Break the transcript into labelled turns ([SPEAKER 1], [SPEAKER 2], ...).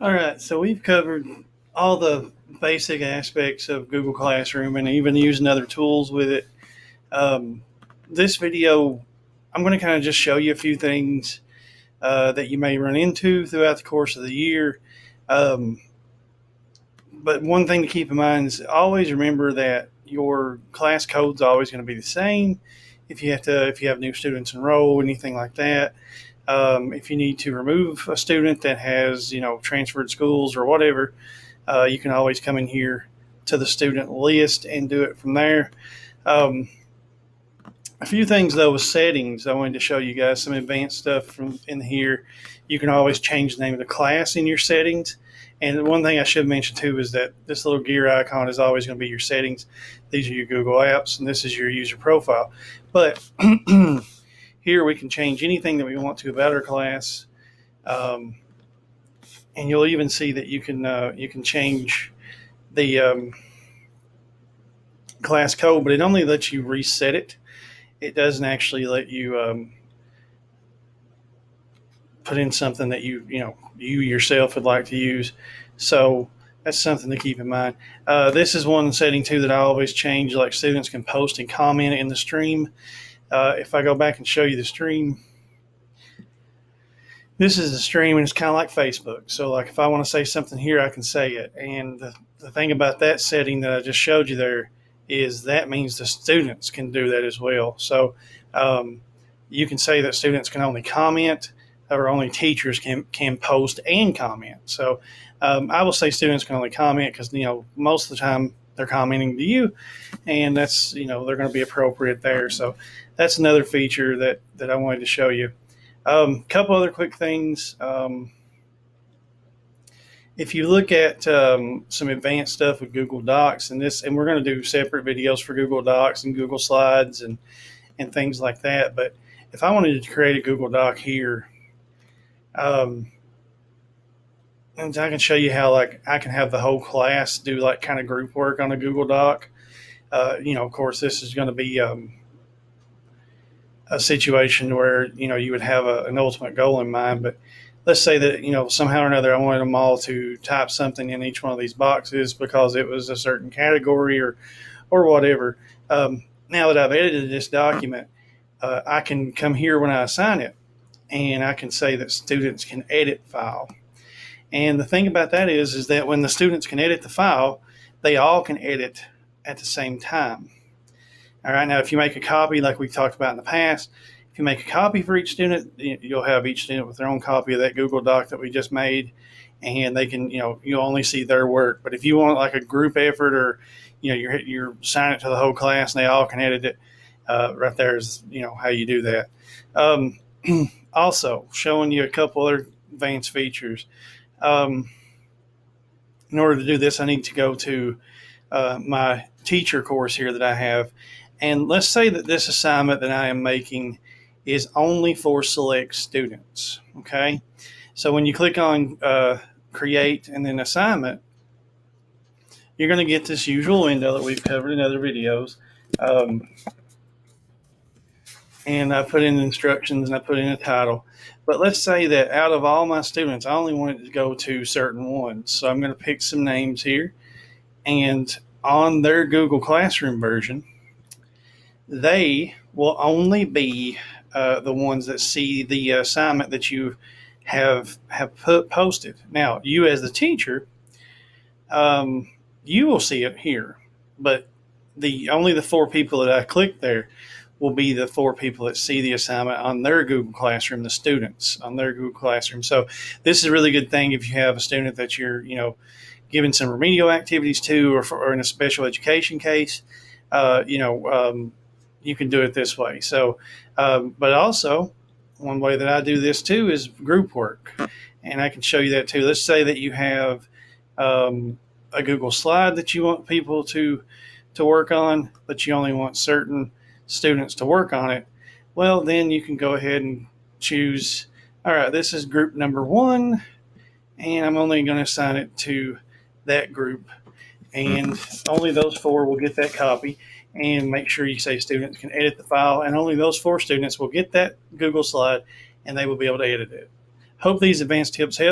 [SPEAKER 1] All right, so we've covered all the basic aspects of Google Classroom and even using other tools with it. Um, this video, I'm going to kind of just show you a few things that you may run into throughout the course of the year. Um, but one thing to keep in mind is always remember that your class code is always going to be the same. If you have new students enroll, anything like that. If you need to remove a student that has, transferred schools or whatever, you can always come in here to the student list and do it from there. Um, a few things though with settings, I wanted to show you guys some advanced stuff from in here. You can always change the name of the class in your settings. And one thing I should mention too is that this little gear icon is always going to be your settings. These are your Google Apps, and this is your user profile. But here we can change anything that we want to about our class, and you'll even see that you can change the class code, but it only lets you reset it. It doesn't actually let you put in something that you yourself would like to use. So that's something to keep in mind. This is one setting too that I always change. Like students can post and comment in the stream. If I go back and show you the stream, this is the stream, and it's kind of like Facebook. So like if I want to say something here, I can say it. And the thing about that setting that I just showed you there is that means the students can do that as well. So you can say that students can only comment, or only teachers can post and comment. So I will say students can only comment because most of the time they're commenting to you, and that's they're going to be appropriate there. So that's another feature that I wanted to show you. Couple other quick things. If you look at some advanced stuff with Google Docs and we're going to do separate videos for Google Docs and Google Slides and things like that. But if I wanted to create a Google Doc here, and I can show you how like I can have the whole class do like kind of group work on a Google Doc. Of course, this is going to be a situation where you would have an ultimate goal in mind. But let's say that somehow or another I wanted them all to type something in each one of these boxes because it was a certain category or whatever. Now that I've edited this document, I can come here when I assign it, and I can say that students can edit file. And the thing about that is that when the students can edit the file, they all can edit at the same time. All right, now if you make a copy like we've talked about in the past, if you make a copy for each student, you'll have each student with their own copy of that Google Doc that we just made, and they can, you'll only see their work. But if you want like a group effort, or you're assigning it to the whole class and they all can edit it, right there is how you do that. Also showing you a couple other advanced features. In order to do this, I need to go to my teacher course here that I have. And let's say that this assignment that I am making is only for select students, okay? So when you click on create and then assignment, you're going to get this usual window that we've covered in other videos. And I put in instructions and I put in a title. But let's say that out of all my students, I only want it to go to certain ones. So I'm going to pick some names here. And on their Google Classroom version, they will only be the ones that see the assignment that you have posted. Now, you as the teacher, you will see it here, but only the 4 people that I clicked there will be the 4 people that see the assignment on their Google Classroom, the students on their Google Classroom. So this is a really good thing if you have a student that you're, giving some remedial activities to, or in a special education case, you can do it this way. So, but also one way that I do this too is group work, and I can show you that too. Let's say that you have a Google slide that you want people to work on, but you only want certain students to work on it. Well, then you can go ahead and choose, all right, this is group number 1, and I'm only going to assign it to that group, and only those 4 will get that copy. And make sure you say students can edit the file, and only those 4 students will get that Google slide, and they will be able to edit it. Hope these advanced tips help.